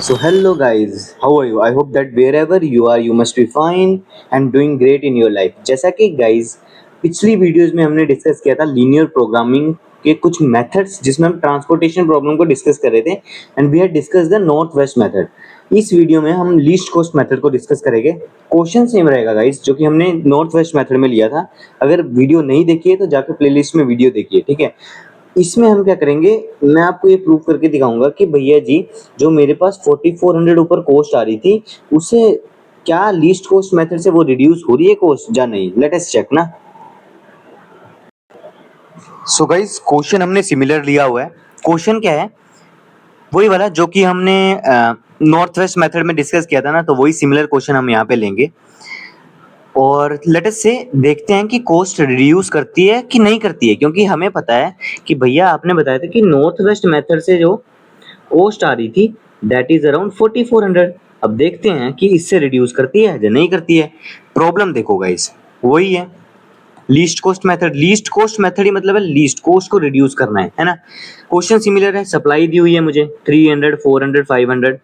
So hello guys, how are you? I hope that wherever you are, you must be fine and doing great in your life. जैसा कि guys पिछली videos में हमने discuss किया था linear programming के कुछ मेथड्स जिसमें हम ट्रांसपोर्टेशन प्रॉब्लम को डिस्कस कर रहे थे and we had discuss the north west method. इस वीडियो में हम लीस्ट कॉस्ट मेथड को डिस्कस करेंगे। क्वेश्चन सेम रहेगा गाइस जो कि हमने नॉर्थ वेस्ट मेथड में लिया था। अगर वीडियो नहीं देखी है तो जाकर प्लेलिस्ट में वीडियो देखिए, ठीक है। इसमें हम क्या करेंगे, मैं आपको ये प्रूव करके दिखाऊंगा कि भैया जी जो मेरे पास 4400 ऊपर कॉस्ट आ रही थी उसे क्या लीस्ट कॉस्ट मेथड से वो रिड्यूस हो रही है कॉस्ट या नहीं। लेट अस चेक ना। सो गाइस क्वेश्चन हमने सिमिलर लिया हुआ है। क्वेश्चन क्या है, वही वाला जो कि हमने नॉर्थ वेस्ट मेथड में डिस्कस किया था ना, तो वही सिमिलर क्वेश्चन हम यहाँ पे लेंगे और लेट अस से देखते हैं कि कॉस्ट रिड्यूस करती है कि नहीं करती है। क्योंकि हमें पता है कि भैया आपने बताया था कि नॉर्थ वेस्ट मेथड से जो कॉस्ट आ रही थी दैट इज अराउंड 4400। अब देखते हैं कि इससे रिड्यूस करती है या नहीं करती है। प्रॉब्लम देखो गाइस, वही है least cost method. Least cost method ही मतलब है लीस्ट कॉस्ट को रिड्यूस करना है ना। क्वेश्चन सिमिलर है, सप्लाई दी हुई है मुझे 300 400 500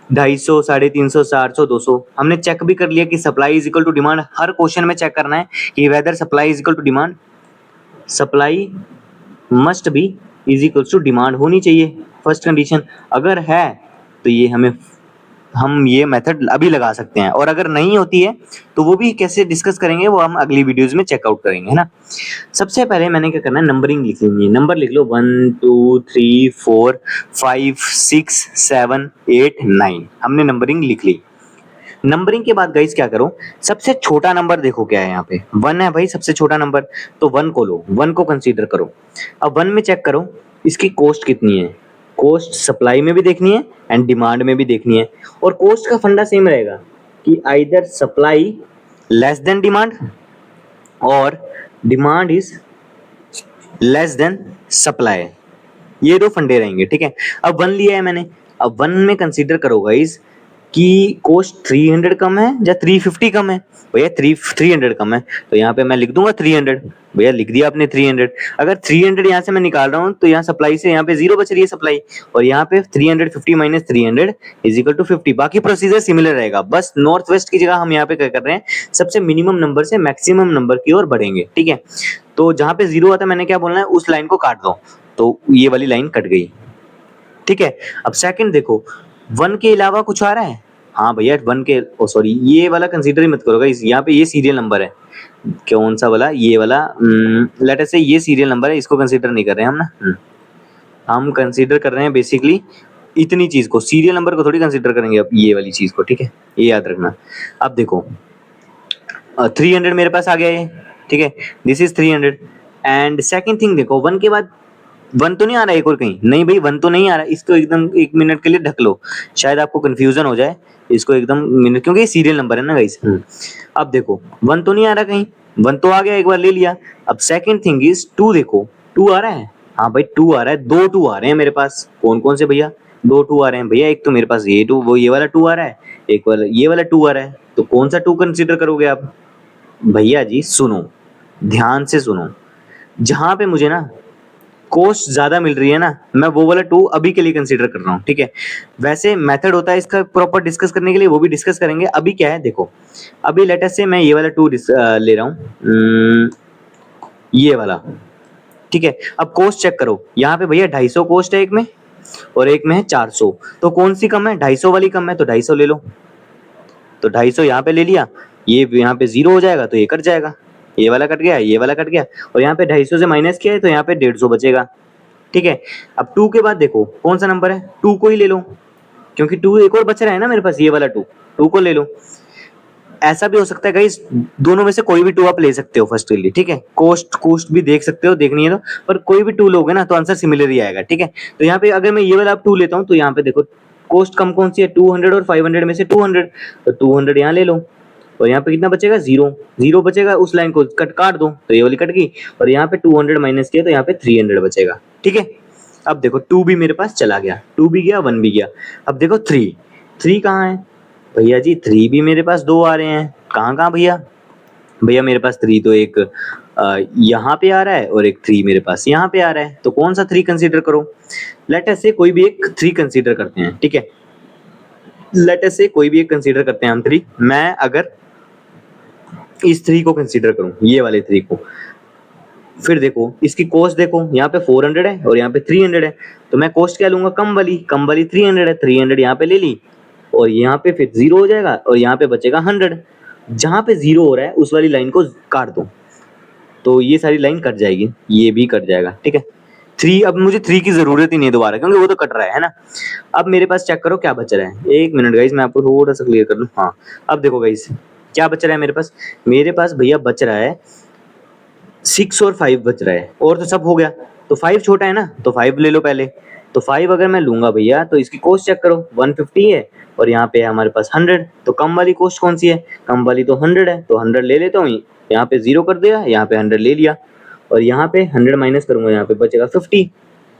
250 350 400 200। हमने चेक भी कर लिया कि supply is equal to demand. हर क्वेश्चन में चेक करना है कि whether supply is equal to demand. Supply must be is equal to demand होनी चाहिए फर्स्ट कंडीशन। अगर है तो ये हम ये मेथड अभी लगा सकते हैं, और अगर नहीं होती है तो वो भी कैसे डिस्कस करेंगे वो हम अगली वीडियोस में चेकआउट करेंगे, है ना। सबसे पहले मैंने क्या करना है, नंबरिंग लिख लेनी है। नंबर लिख लो 1 2 3 4 5 6 7 8 9। हमने नंबरिंग लिख ली। नंबरिंग के बाद गाइस क्या करो, सबसे छोटा नंबर देखो क्या है यहाँ पे 1 है भाई, सबसे छोटा नंबर। तो 1 को लो, 1 को कंसीडर करो। अब 1 में चेक करो इसकी कॉस्ट कितनी है। कॉस्ट सप्लाई में भी देखनी है एंड डिमांड में भी देखनी है। और कॉस्ट का फंडा सेम रहेगा कि either supply less than demand और demand is less than supply. ये दो फंडे रहेंगे, ठीक है। अब 1 लिया है मैंने। अब 1 में कंसीडर करो गाइस कि कॉस्ट 300 कम है या 350 कम है। भैया 300 कम है तो यहाँ पे मैं लिख दूंगा 300। भैया लिख दिया आपने 300। अगर 300 यहाँ से मैं निकाल रहा हूँ तो यहाँ सप्लाई से यहाँ पे 0 बच रही है सप्लाई, और यहाँ पे 350 माइनस 300 इज इक्वल टू 50। बाकी प्रोसीजर सिमिलर रहेगा, बस नॉर्थ वेस्ट की जगह हम यहाँ पे क्या कर रहे हैं, सबसे मिनिमम नंबर से मैक्सिमम नंबर की ओर बढ़ेंगे, ठीक है। तो जहाँ पे 0 आता है मैंने क्या बोलना है, उस लाइन को काट दो, तो ये वाली लाइन कट गई, ठीक है। अब सेकंड देखो 1 के अलावा कुछ आ रहा है। हाँ भैया 1 के सॉरी ये वाला कंसीडर ही मत करो गाइस, यहाँ पे ये सीरियल नंबर है। कौन सा वाला, ये वाला लेट अस से ये सीरियल नंबर है, इसको कंसीडर नहीं कर रहे हैं हम ना। हम कंसीडर कर रहे हैं बेसिकली इतनी चीज को, सीरियल नंबर को थोड़ी कंसीडर करेंगे अब, ये वाली चीज को, ठीक है। ये याद रखना। अब देखो 300 मेरे पास आ गया ये, ठीक है। This is 300 and second thing देखो 1 के बाद 1 तो नहीं आ रहा है एक और कहीं, नहीं भाई 1 तो नहीं आ रहा है। इसको एकदम 1 मिनट के लिए ढक लो, शायद आपको कंफ्यूजन हो जाए। इसको एकदम मिनट, क्योंकि ये सीरियल नंबर है ना गाइस। अब देखो 1 तो नहीं आ रहा कहीं, 1 तो आ गया, एक बार ले लिया। अब सेकंड थिंग इज 2 देखो, 2 आ रहा है। हाँ भाई 2 आ रहा है, 2 2 आ रहे हैं मेरे पास। कौन कौन से भैया, 2 2 आ रहे हैं भैया। एक तो मेरे पास ये 2, वो ये वाला 2 आ रहा है, एक वाला ये वाला 2 आ रहा है। तो कौन सा 2 कंसीडर करोगे आप। भैया जी सुनो, ध्यान से सुनो, जहां पे मुझे ना कॉस्ट ज्यादा मिल रही है ना, मैं वो वाला 2 अभी के लिए कंसीडर कर रहा हूँ, ठीक है। वैसे मेथड होता है इसका प्रॉपर डिस्कस करने के लिए, वो भी डिस्कस करेंगे। अभी क्या है देखो, अभी लेटेस्ट से मैं ये वाला 2 ले रहा हूँ, ये वाला, ठीक है। अब कॉस्ट चेक करो, यहाँ पे भैया 250 कॉस्ट है एक में और एक में है 400। तो कौन सी कम है, 250 वाली कम है, तो 250 ले लो। तो 250 यहाँ पे ले लिया, ये यहाँ पे 0 हो जाएगा तो ये कट जाएगा, ये वाला कट गया, ये वाला कट गया, और यहाँ पे 250 से माइनस किया है तो यहाँ पे 150 बचेगा, ठीक है। अब 2 के बाद देखो कौन सा नंबर है, 2 को ही ले लो, क्योंकि 2 एक और बच रहा है ना मेरे पास, ये वाला 2, 2 को ले लो। ऐसा भी हो सकता है गाइस, दोनों में से कोई भी 2 आप ले सकते हो फर्स्ट के लिए, ठीक है। कॉस्ट भी देख सकते हो, देखनी है तो, पर कोई भी 2 लोगे ना तो आंसर सिमिलर ही आएगा, ठीक है। तो यहाँ पे अगर मैं ये वाला 2 लेता हूँ तो यहाँ पे देखो कॉस्ट कम कौन सी है, 200 और 500 में से 200, तो 200 यहाँ ले लो, और यहाँ पे कितना बचेगा, 0 0 बचेगा। उस लाइन को काट दो तो ये वाली कट गई, और यहाँ पे 200 माइनस किया तो यहाँ पे 300 बचेगा, ठीक है। अब देखो 2 भी मेरे पास चला गया, 2 भी गया, 1 भी गया। अब देखो 3 कहाँ है भैया जी, 3 भी मेरे पास 2 आ रहे हैं। कहाँ कहाँ भैया, भैया मेरे पास 3 तो एक यहाँ पे आ रहा है और एक 3 मेरे पास यहाँ पे आ रहा है। तो कौन सा 3 कंसीडर करो, लेट अस से कोई भी एक 3 कंसीडर करते हैं, ठीक है। लेट अस से कोई भी एक कंसीडर करते हैं हम 3। मैं अगर इस 3 को कंसीडर करूं, ये वाले 3 को, फिर देखो इसकी कॉस्ट देखो, यहाँ पे 400 है और यहाँ पे 300 है, तो मैं कॉस्ट क्या लूंगा, कम वाली 300 है, 300 यहाँ पे ले ली और यहाँ पे फिर 0 हो जाएगा और यहाँ पे बचेगा 100। जहाँ पे 0 हो रहा है उस वाली लाइन को काट दो, तो ये सारी लाइन कट जाएगी, ये भी कट जाएगा, ठीक है। 3, अब मुझे 3 की जरूरत ही नहीं है दोबारा, क्योंकि वो तो कट रहा है ना। अब मेरे पास चेक करो क्या बच रहा है, 1 मिनट गाइस मैं आपको थोड़ा सा क्लियर कर लूं। हाँ, अब देखो गाइस क्या बच रहा है मेरे पास भैया बच रहा है 6 और 5 बच रहा है, और तो सब हो गया। तो 5 छोटा है ना, तो 5 ले लो पहले। तो 5 अगर मैं लूंगा भैया, तो इसकी कॉस्ट चेक करो, 150 है और यहाँ पे है हमारे पास 100। तो कम वाली कॉस्ट कौन सी है, कम वाली तो 100 है, तो 100 ले लेता हूँ। यहाँ पे 0 कर दिया, यहाँ पे 100 ले लिया और यहाँ पे 100 माइनस करूंगा, यहाँ पे बचेगा 50,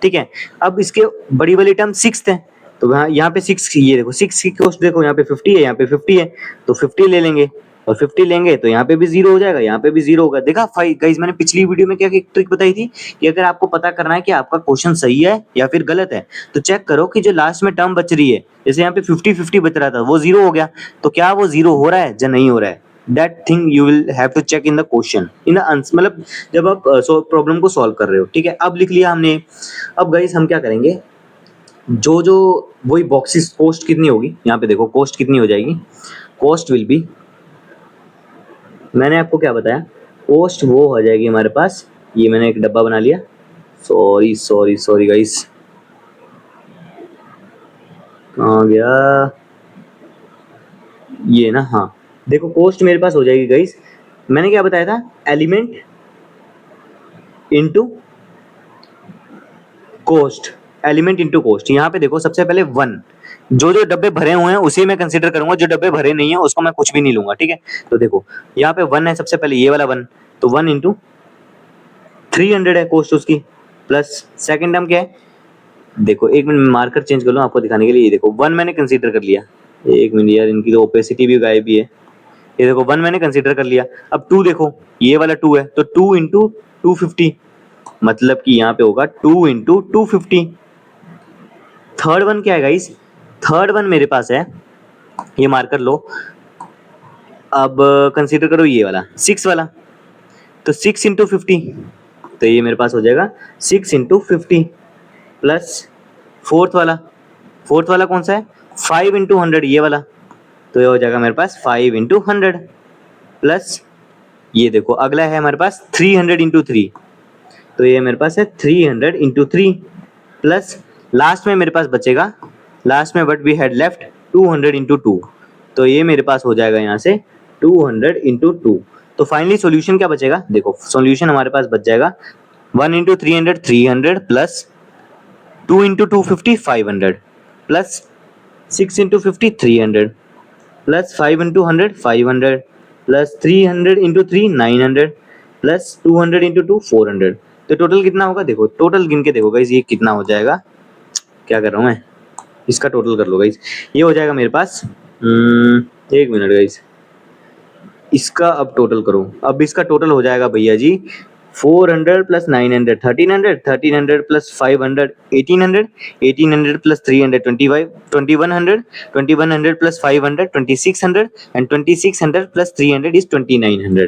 ठीक है। अब इसके बड़ी वाली टर्म 6 है, तो यहाँ पे 6, ये देखो 6 की कॉस्ट देखो, यहाँ पे 50 है, यहाँ पे 50 है, तो 50 ले लेंगे और 50 लेंगे तो यहाँ पे भी 0 हो जाएगा, यहाँ पे भी 0 होगा। देखा गाइस, मैंने पिछली वीडियो में क्या एक ट्रिक बताई थी कि अगर आपको पता करना है कि आपका क्वेश्चन सही है या फिर गलत है, तो चेक करो कि जो लास्ट में टर्म बच रही है, जैसे यहाँ पे 50-50 बच रहा था, वो 0 हो गया, तो क्या वो 0 हो रहा है या नहीं हो रहा है। That thing you will have to check in the question, in the answer, मतलब जब आप प्रॉब्लम को सॉल्व कर रहे हो, ठीक है। अब लिख लिया हमने। अब गाइस हम क्या करेंगे, जो जो वही बॉक्सेस, कॉस्ट कितनी होगी, यहाँ पे देखो कॉस्ट कितनी हो जाएगी, कॉस्ट विल बी, मैंने आपको क्या बताया, कॉस्ट वो हो जाएगी हमारे पास, ये मैंने एक डब्बा बना लिया, सॉरी गाइस, कहाँ गया ये ना, हाँ देखो कॉस्ट मेरे पास हो जाएगी गाइस, मैंने क्या बताया था, element into cost, element into cost. यहाँ पे देखो सबसे पहले 1, जो जो डब्बे भरे हुए हैं उसे मैं कंसीडर करूंगा, जो डब्बे भरे नहीं है उसको मैं कुछ भी नहीं लूंगा, ठीक है। तो देखो यहाँ पे 1 है सबसे पहले, ये वाला 1, तो 1 इंटू 300 है कॉस्ट उसकी, प्लस सेकंड टर्म क्या है, देखो एक मिनट मार्कर चेंज कर लो आपको दिखाने के लिए। ये देखो 1 मैंने कंसीडर कर लिया, एक मिनट यार इनकी तो ओपेसिटी भी गायब ही है। ये देखो 1 मैंने कंसीडर कर लिया। अब 2 देखो, ये वाला 2 है, तो 2 इंटू 250, मतलब कि यहाँ पे होगा 2 इंटू 250। थर्ड वन क्या है गाइस, थर्ड वन मेरे पास है, ये मार्कर लो। अब कंसीडर करो ये वाला 6 वाला, तो 6 इंटू 50, तो ये मेरे पास हो जाएगा 6 इंटू 50, प्लस फोर्थ वाला कौन सा है, 5 इंटू 100, ये वाला, तो ये हो जाएगा मेरे पास 5 इंटू 100, प्लस ये देखो अगला है हमारे पास 300 इंटू 3, तो ये मेरे पास है 300 इंटू 3, प्लस लास्ट में मेरे पास बचेगा, लास्ट में what we had left 200 into 2, तो ये मेरे पास हो जाएगा यहाँ से 200 इंटू 2। तो फाइनली सॉल्यूशन क्या बचेगा, देखो सॉल्यूशन हमारे पास बच जाएगा 1 into 300 300, plus 2 into 250 500, plus 6 into 50 300, plus 5 into 100 500, plus 300 into 3 900, plus 200 into 2 400। तो टोटल कितना होगा, देखो टोटल गिन के देखो गाइस, ये कितना हो जाएगा, क्या कर रहा हूँ मैं, इसका टोटल कर लो गाइस, ये हो जाएगा मेरे पास, एक मिनट गाइस, इसका अब टोटल करो। अब इसका टोटल हो जाएगा भैया जी 400 plus 900 1300, 1300 plus 500 1800, 1800 plus 300 25 2100, 2100 plus 500 2600 and 2600 plus 300 is 2900।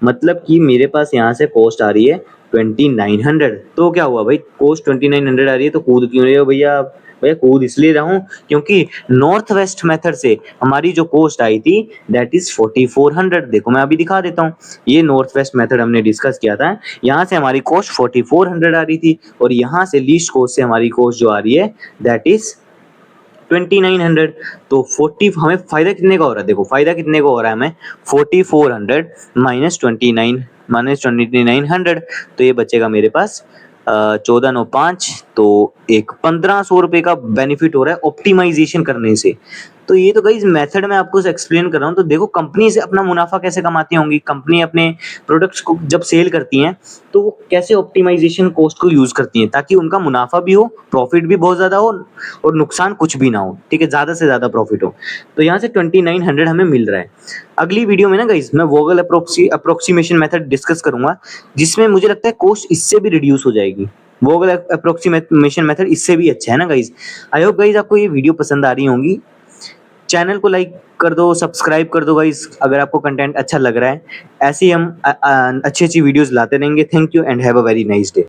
मतलब कि मेरे पास यहाँ से कॉस्ट आ रही है 2900। तो क्या हुआ भाई, कॉस्ट 2900 आ रही है तो कूद क्यों रहे हो भैया, भैया कूद इसलिए रहा हूँ क्योंकि नॉर्थ वेस्ट मेथड से हमारी जो कॉस्ट आई थी दैट इज 4400। देखो मैं अभी दिखा देता हूँ, ये नॉर्थ वेस्ट मेथड हमने डिस्कस किया था, यहाँ से हमारी कॉस्ट 4400 आ रही थी और यहाँ से लीस्ट कॉस्ट से हमारी कॉस्ट जो आ रही है दैट इज 2900। तो 40 हमें फायदा कितने का हो रहा है, देखो फायदा कितने का हो रहा है हमें, 4400 माइनस 2900, तो ये बचेगा मेरे पास 1495, तो एक 1500 रुपए का बेनिफिट हो रहा है ऑप्टिमाइजेशन करने से। तो ये तो गाइस मेथड मैं आपको एक्सप्लेन कर रहा हूँ। तो देखो कंपनी से अपना मुनाफा कैसे कमाती होंगी, कंपनी अपने प्रोडक्ट्स को जब सेल करती हैं तो वो कैसे ऑप्टिमाइजेशन कॉस्ट को यूज करती हैं ताकि उनका मुनाफा भी हो, प्रॉफिट भी बहुत ज्यादा हो और नुकसान कुछ भी ना हो, ठीक है, ज्यादा से ज्यादा प्रॉफिट हो। तो यहाँ से 2900 हमें मिल रहा है। अगली वीडियो में ना गाइस मैं वोगल अप्रोक्सीमेशन मेथड डिस्कस करूंगा जिसमें मुझे लगता है कॉस्ट इससे भी रिड्यूस हो जाएगी। वोगल अप्रोक्सीमेशन मेथड इससे भी अच्छा है ना गाइस। आई होप गाइस आपको ये वीडियो पसंद आ रही होंगी। चैनल को लाइक कर दो, सब्सक्राइब कर दो गाइस अगर आपको कंटेंट अच्छा लग रहा है। ऐसे ही हम अच्छी-अच्छी वीडियोज़ लाते रहेंगे। Thank you and have a very nice day.